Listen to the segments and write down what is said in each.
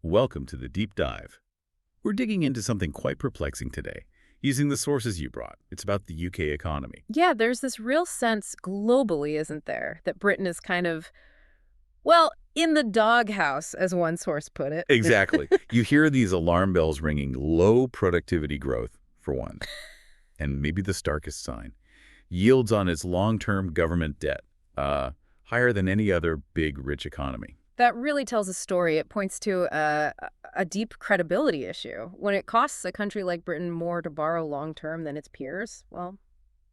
Welcome to the deep dive. We're digging into something quite perplexing today, using the sources you brought. It's about the UK economy. Yeah, there's this real sense globally, isn't there, that Britain is kind of, well, in the doghouse, as one source put it. Exactly. You hear these alarm bells ringing, low productivity growth, for one, and maybe the starkest sign, yields on its long-term government debt, higher than any other big, rich economy. That really tells a story. It points to a deep credibility issue. When it costs a country like Britain more to borrow long-term than its peers, well,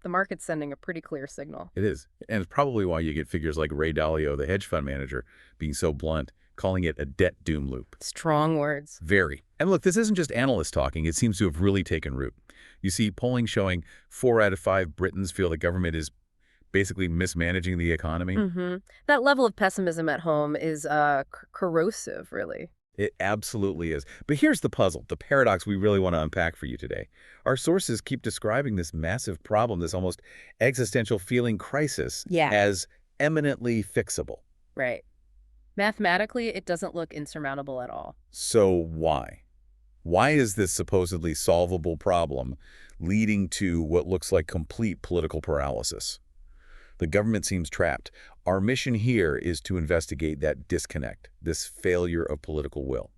the market's sending a pretty clear signal. It is. And it's probably why you get figures like Ray Dalio, the hedge fund manager, being so blunt, calling it a debt doom loop. Strong words. Very. And look, this isn't just analysts talking. It seems to have really taken root. You see polling showing 4 out of 5 Britons feel the government is basically mismanaging the economy. That level of pessimism at home is corrosive, really. It absolutely is. But here's the puzzle, the paradox we really want to unpack for you today. Our sources keep describing this massive problem, this almost existential feeling crisis, Yeah. as eminently fixable. Right. Mathematically, it doesn't look insurmountable at all. So why? Why is this supposedly solvable problem leading to what looks like complete political paralysis? The government seems trapped. Our mission here is to investigate that disconnect, this failure of political will.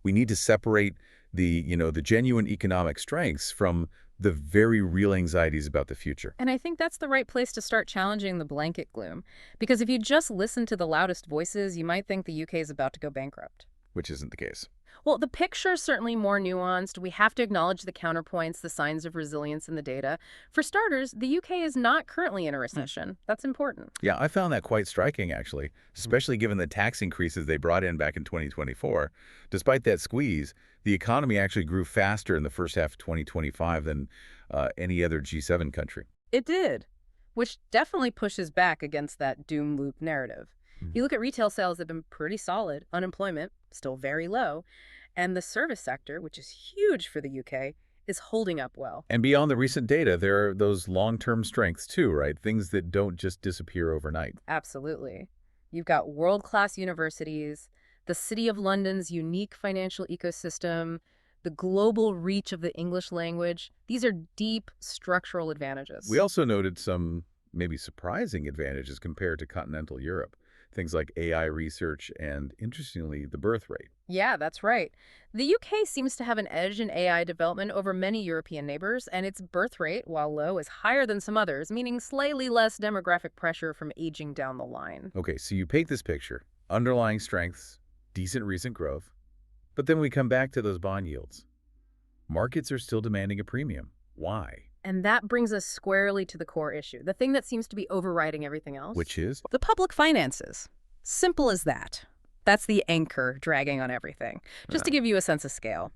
We need to separate the genuine economic strengths from the very real anxieties about the future. And I think that's the right place to start challenging the blanket gloom. Because if you just listen to the loudest voices, you might think the UK is about to go bankrupt. Which isn't the case. Well, the picture's certainly more nuanced. We have to acknowledge the counterpoints, the signs of resilience in the data. For starters, the UK is not currently in a recession. That's important. Yeah, I found that quite striking, actually, especially given the tax increases they brought in back in 2024. Despite that squeeze, the economy actually grew faster in the first half of 2025 than any other G7 country. It did, which definitely pushes back against that doom loop narrative. You look at retail sales, they've been pretty solid. Unemployment, still very low. And the service sector, which is huge for the UK, is holding up well. And beyond the recent data, there are those long-term strengths too, right? Things that don't just disappear overnight. Absolutely. You've got world-class universities, the City of London's unique financial ecosystem, the global reach of the English language. These are deep structural advantages. We also noted some maybe surprising advantages compared to continental Europe. Things like AI research and, interestingly, the birth rate. Yeah, that's right. The UK seems to have an edge in AI development over many European neighbors, and its birth rate, while low, is higher than some others, meaning slightly less demographic pressure from aging down the line. Okay, so you paint this picture. Underlying strengths, decent recent growth. But then we come back to those bond yields. Markets are still demanding a premium. Why? And that brings us squarely to the core issue, the thing that seems to be overriding everything else. Which is? The public finances. Simple as that. That's the anchor dragging on everything. Just to give you a sense of scale,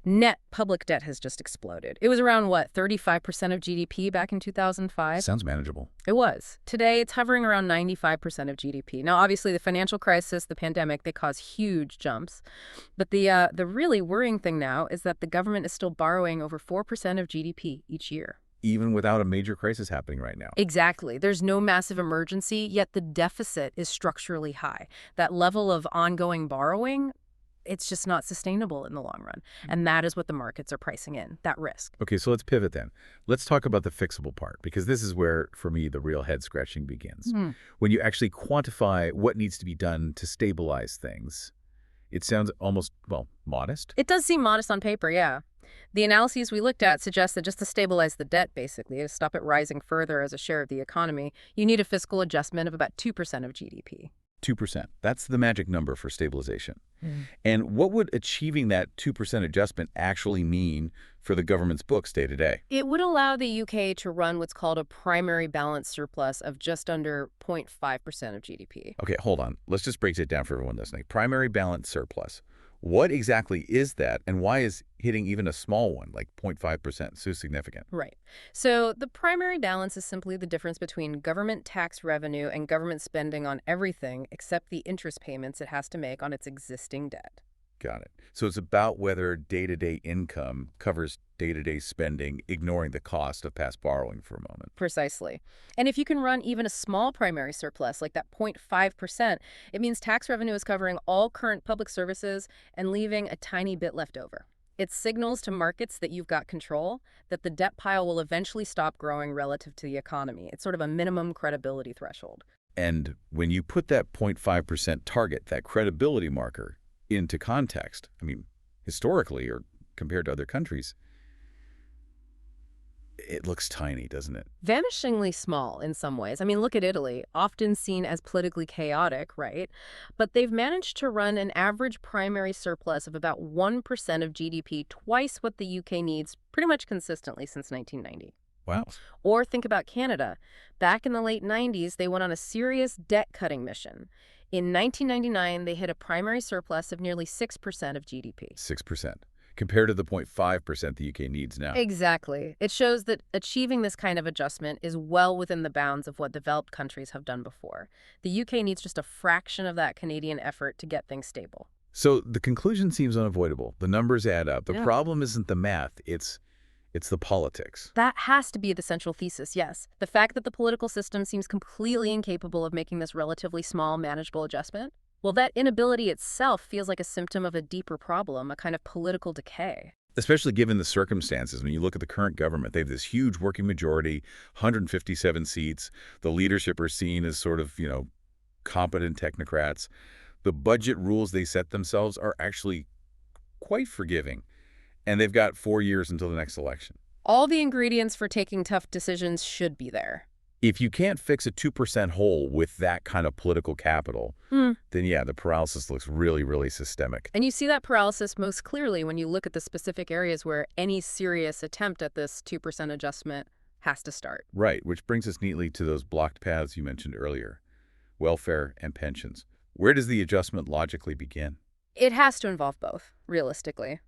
net public debt has just exploded. It was around, 35% of GDP back in 2005? Sounds manageable. It was. Today, it's hovering around 95% of GDP. Now, obviously, the financial crisis, the pandemic, they cause huge jumps. But the really worrying thing now is that the government is still borrowing over 4% of GDP each year. Even without a major crisis happening right now. Exactly. There's no massive emergency, yet the deficit is structurally high. That level of ongoing borrowing, it's just not sustainable in the long run. And that is what the markets are pricing in, that risk. Okay, so let's pivot then. Let's talk about the fixable part, because this is where, for me, the real head-scratching begins. When you actually quantify what needs to be done to stabilize things, it sounds almost, modest. It does seem modest on paper, yeah. The analyses we looked at suggest that just to stabilize the debt, basically, to stop it rising further as a share of the economy, you need a fiscal adjustment of about 2% of GDP. 2%. That's the magic number for stabilization. And what would achieving that 2% adjustment actually mean for the government's books day to day? It would allow the UK to run what's called a primary balance surplus of just under 0.5% of GDP. Okay, hold on. Let's just break it down for everyone listening. Primary balance surplus. What exactly is that, and why is hitting even a small one, like 0.5%, so significant? Right. So the primary balance is simply the difference between government tax revenue and government spending on everything except the interest payments it has to make on its existing debt. Got it. So it's about whether day-to-day income covers day-to-day spending, ignoring the cost of past borrowing for a moment. Precisely. And if you can run even a small primary surplus, like that 0.5%, it means tax revenue is covering all current public services and leaving a tiny bit left over. It signals to markets that you've got control, that the debt pile will eventually stop growing relative to the economy. It's sort of a minimum credibility threshold. And when you put that 0.5% target, that credibility marker, into context, I mean, historically or compared to other countries, it looks tiny, doesn't it? Vanishingly small in some ways. I mean, look at Italy, often seen as politically chaotic, right? But they've managed to run an average primary surplus of about 1% of GDP, twice what the UK needs, pretty much consistently since 1990. Wow. Or think about Canada. Back in the late 90s, they went on a serious debt-cutting mission. In 1999, they hit a primary surplus of nearly 6% of GDP. 6%, compared to the 0.5% the UK needs now. Exactly. It shows that achieving this kind of adjustment is well within the bounds of what developed countries have done before. The UK needs just a fraction of that Canadian effort to get things stable. So the conclusion seems unavoidable. The numbers add up. The Yeah. problem isn't the math, it's the politics. That has to be the central thesis, yes. The fact that the political system seems completely incapable of making this relatively small, manageable adjustment, well, that inability itself feels like a symptom of a deeper problem, a kind of political decay. Especially given the circumstances. When you look at the current government, they have this huge working majority, 157 seats. The leadership are seen as sort of, competent technocrats. The budget rules they set themselves are actually quite forgiving. And they've got 4 years until the next election. All the ingredients for taking tough decisions should be there. If you can't fix a 2% hole with that kind of political capital, then yeah, the paralysis looks really, really systemic. And you see that paralysis most clearly when you look at the specific areas where any serious attempt at this 2% adjustment has to start. Right, which brings us neatly to those blocked paths you mentioned earlier, welfare and pensions. Where does the adjustment logically begin? It has to involve both, realistically.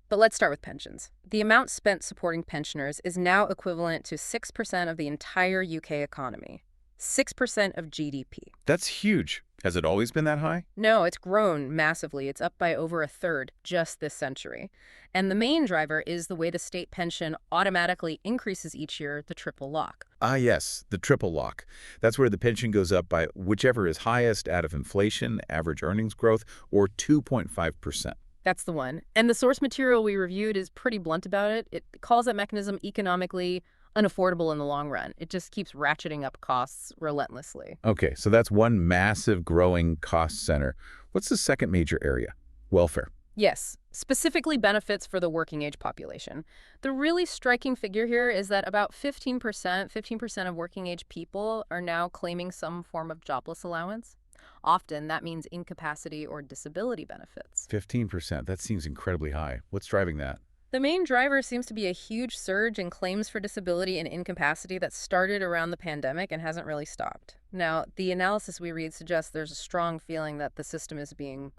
But let's start with pensions. The amount spent supporting pensioners is now equivalent to 6% of the entire UK economy. 6% of GDP. That's huge. Has it always been that high? No, it's grown massively. It's up by over a third just this century. And the main driver is the way the state pension automatically increases each year, the triple lock. Ah, yes, the triple lock. That's where the pension goes up by whichever is highest out of inflation, average earnings growth, or 2.5%. That's the one. And the source material we reviewed is pretty blunt about it. It calls that mechanism economically unaffordable in the long run. It just keeps ratcheting up costs relentlessly. Okay, so that's one massive growing cost center. What's the second major area? Welfare. Yes, specifically benefits for the working age population. The really striking figure here is that about 15% of working age people are now claiming some form of jobless allowance. Often, that means incapacity or disability benefits. 15%. That seems incredibly high. What's driving that? The main driver seems to be a huge surge in claims for disability and incapacity that started around the pandemic and hasn't really stopped. Now, the analysis we read suggests there's a strong feeling that the system is being,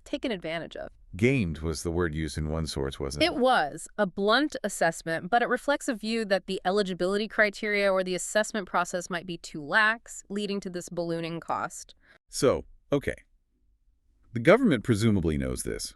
taken advantage of. Gamed was the word used in one source, wasn't it? It was a blunt assessment, but it reflects a view that the eligibility criteria or the assessment process might be too lax, leading to this ballooning cost. So, okay. The government presumably knows this.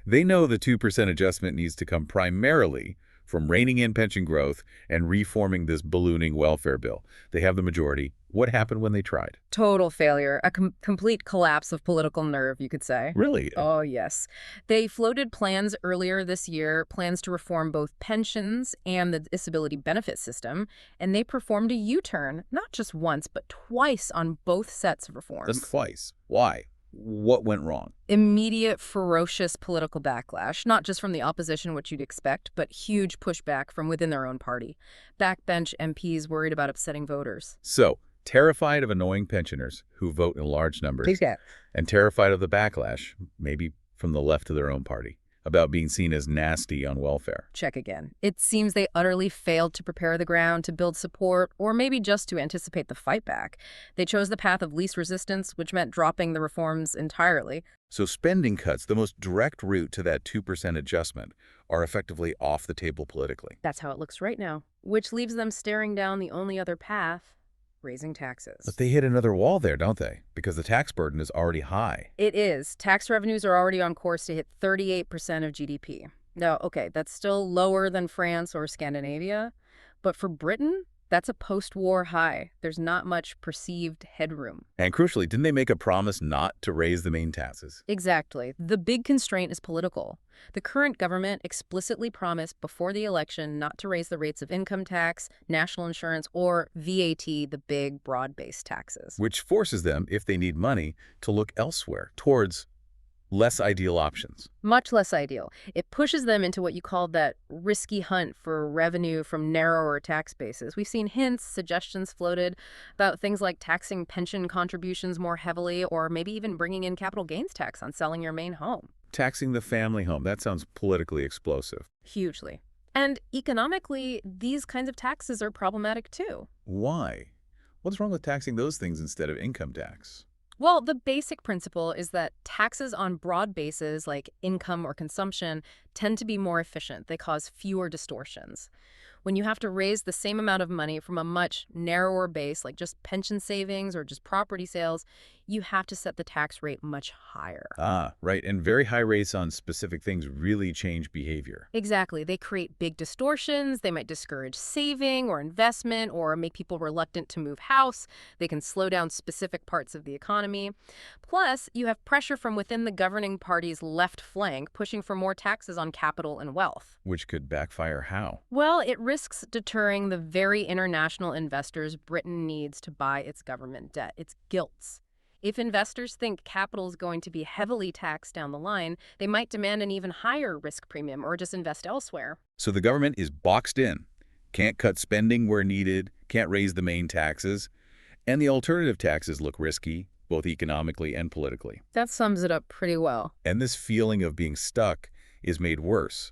They know the 2% adjustment needs to come primarily from reining in pension growth and reforming this ballooning welfare bill. They have the majority. What happened when they tried? Total failure, a complete collapse of political nerve, you could say. Really? Oh, yes. They floated plans earlier this year, plans to reform both pensions and the disability benefit system, and they performed a U-turn, not just once, but twice on both sets of reforms. That's twice. Why? What went wrong? Immediate, ferocious political backlash, not just from the opposition, which you'd expect, but huge pushback from within their own party. Backbench MPs worried about upsetting voters. So, terrified of annoying pensioners who vote in large numbers, and terrified of the backlash, maybe from the left of their own party, about being seen as nasty on welfare. Check again. It seems they utterly failed to prepare the ground, to build support, or maybe just to anticipate the fight back. They chose the path of least resistance, which meant dropping the reforms entirely. So spending cuts, the most direct route to that 2% adjustment, are effectively off the table politically. That's how it looks right now, which leaves them staring down the only other path: raising But taxes. they hit another wall there, don't they? Because the tax burden is already high. It is. Tax revenues are already on course to hit 38% of GDP. No, okay, that's still lower than France or Scandinavia, but for Britain, that's a post-war high. There's not much perceived headroom. And crucially, didn't they make a promise not to raise the main taxes? Exactly. The big constraint is political. The current government explicitly promised before the election not to raise the rates of income tax, national insurance, or VAT, the big broad-based taxes. Which forces them, if they need money, to look elsewhere, towards less ideal options. Much less ideal. It pushes them into what you call that risky hunt for revenue from narrower tax bases. We've seen hints, suggestions floated about things like taxing pension contributions more heavily or maybe even bringing in capital gains tax on selling your main home. Taxing the family home, that sounds politically explosive. Hugely. And economically, these kinds of taxes are problematic too. Why? What's wrong with taxing those things instead of income tax? Well, the basic principle is that taxes on broad bases like income or consumption tend to be more efficient. They cause fewer distortions. When you have to raise the same amount of money from a much narrower base, like just pension savings or just property sales, you have to set the tax rate much higher. Ah, right. And very high rates on specific things really change behavior. Exactly. They create big distortions. They might discourage saving or investment or make people reluctant to move house. They can slow down specific parts of the economy. Plus, you have pressure from within the governing party's left flank pushing for more taxes on capital and wealth. Which could backfire how? Well, it risks deterring the very international investors Britain needs to buy its government debt, its gilts. If investors think capital is going to be heavily taxed down the line, they might demand an even higher risk premium or just invest elsewhere. So the government is boxed in. Can't cut spending where needed, can't raise the main taxes, and the alternative taxes look risky, both economically and politically. That sums it up pretty well. And this feeling of being stuck is made worse.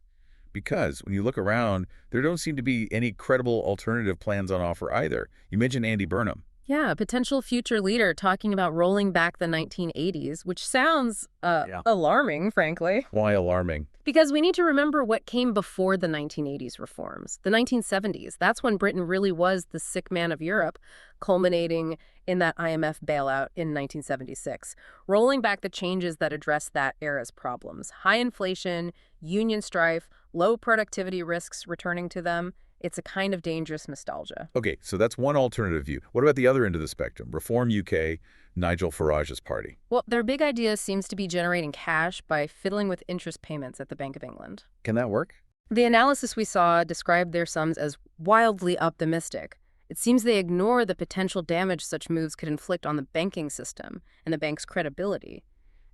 Because when you look around, there don't seem to be any credible alternative plans on offer either. You mentioned Andy Burnham. Yeah, a potential future leader talking about rolling back the 1980s, which sounds alarming, frankly. Why alarming? Because we need to remember what came before the 1980s reforms. The 1970s, that's when Britain really was the sick man of Europe, culminating in that IMF bailout in 1976. Rolling back the changes that addressed that era's problems. High inflation, union strife, low productivity risks returning to them. It's a kind of dangerous nostalgia. Okay, so that's one alternative view. What about the other end of the spectrum? Reform UK, Nigel Farage's party. Well, their big idea seems to be generating cash by fiddling with interest payments at the Bank of England. Can that work? The analysis we saw described their sums as wildly optimistic. It seems they ignore the potential damage such moves could inflict on the banking system and the bank's credibility.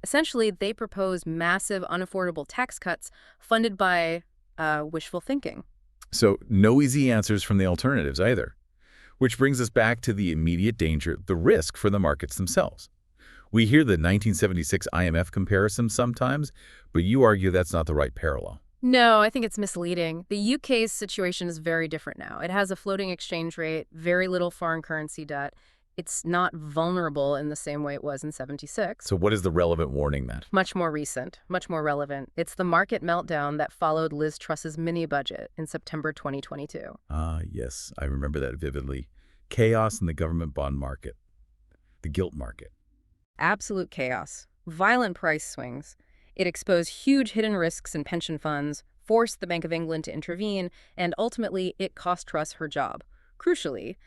Essentially, they propose massive, unaffordable tax cuts funded by wishful thinking. So no easy answers from the alternatives either. Which brings us back to the immediate danger, the risk for the markets themselves. We hear the 1976 IMF comparison sometimes, but you argue that's not the right parallel. No, I think it's misleading. The UK's situation is very different now. It has a floating exchange rate, very little foreign currency debt. It's not vulnerable in the same way it was in 76. So what is the relevant warning then? Much more recent, much more relevant. It's the market meltdown that followed Liz Truss's mini-budget in September 2022. Ah, yes, I remember that vividly. Chaos in the government bond market, the gilt market. Absolute chaos. Violent price swings. It exposed huge hidden risks in pension funds, forced the Bank of England to intervene, and ultimately it cost Truss her job. Crucially,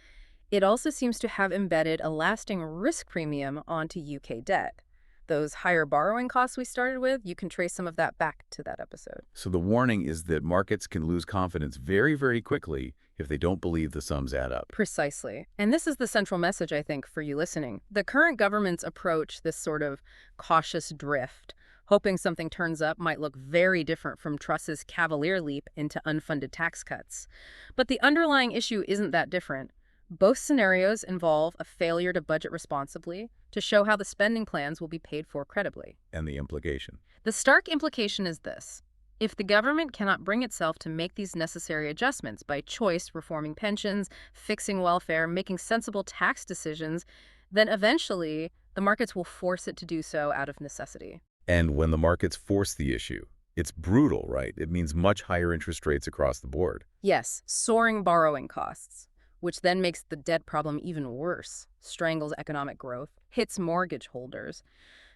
it also seems to have embedded a lasting risk premium onto UK debt. Those higher borrowing costs we started with, you can trace some of that back to that episode. So the warning is that markets can lose confidence very, very quickly if they don't believe the sums add up. Precisely. And this is the central message, I think, for you listening. The current government's approach, this sort of cautious drift, hoping something turns up, might look very different from Truss's cavalier leap into unfunded tax cuts. But the underlying issue isn't that different. Both scenarios involve a failure to budget responsibly, to show how the spending plans will be paid for credibly. And the implication? The stark implication is this. If the government cannot bring itself to make these necessary adjustments by choice, reforming pensions, fixing welfare, making sensible tax decisions, then eventually the markets will force it to do so out of necessity. And when the markets force the issue, it's brutal, right? It means much higher interest rates across the board. Yes, soaring borrowing costs. which then makes the debt problem even worse, strangles economic growth, hits mortgage holders.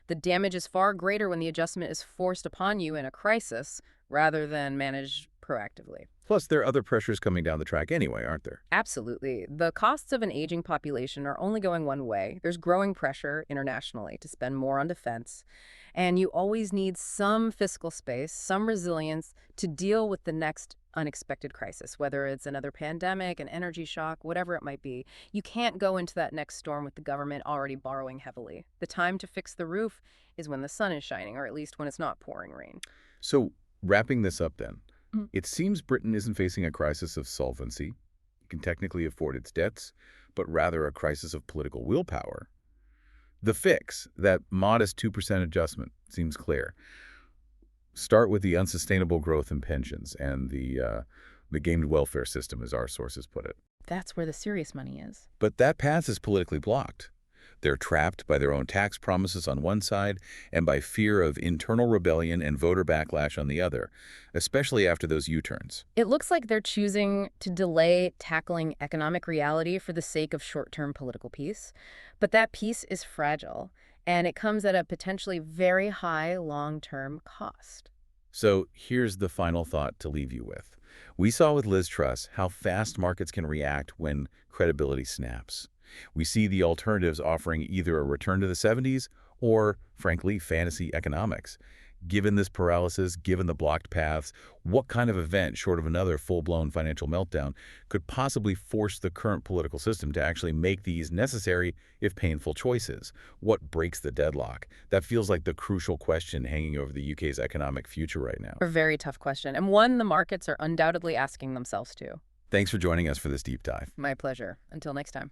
The damage is far greater when the adjustment is forced upon you in a crisis rather than managed proactively. Plus, there are other pressures coming down the track anyway, aren't there? Absolutely. The costs of an aging population are only going one way. There's growing pressure internationally to spend more on defense, and you always need some fiscal space, some resilience to deal with the next unexpected crisis, whether it's another pandemic, an energy shock, whatever it might be. You can't go into that next storm with the government already borrowing heavily. The time to fix the roof is when the sun is shining, or at least when it's not pouring rain. So, wrapping this up then, Mhm. it seems Britain isn't facing a crisis of solvency. It can technically afford its debts, but rather a crisis of political willpower. The fix, that modest 2% adjustment, seems clear. Start with the unsustainable growth in pensions and the gamed welfare system, as our sources put it. That's where the serious money is. But that path is politically blocked. They're trapped by their own tax promises on one side and by fear of internal rebellion and voter backlash on the other, especially after those U-turns. It looks like they're choosing to delay tackling economic reality for the sake of short-term political peace. But that peace is fragile, and it comes at a potentially very high long-term cost. So here's the final thought to leave you with. We saw with Liz Truss how fast markets can react when credibility snaps. We see the alternatives offering either a return to the 70s or, frankly, fantasy economics. Given this paralysis, given the blocked paths, what kind of event, short of another full-blown financial meltdown, could possibly force the current political system to actually make these necessary, if painful, choices? What breaks the deadlock? That feels like the crucial question hanging over the UK's economic future right now. A very tough question, and one the markets are undoubtedly asking themselves too. Thanks for joining us for this deep dive. My pleasure. Until next time.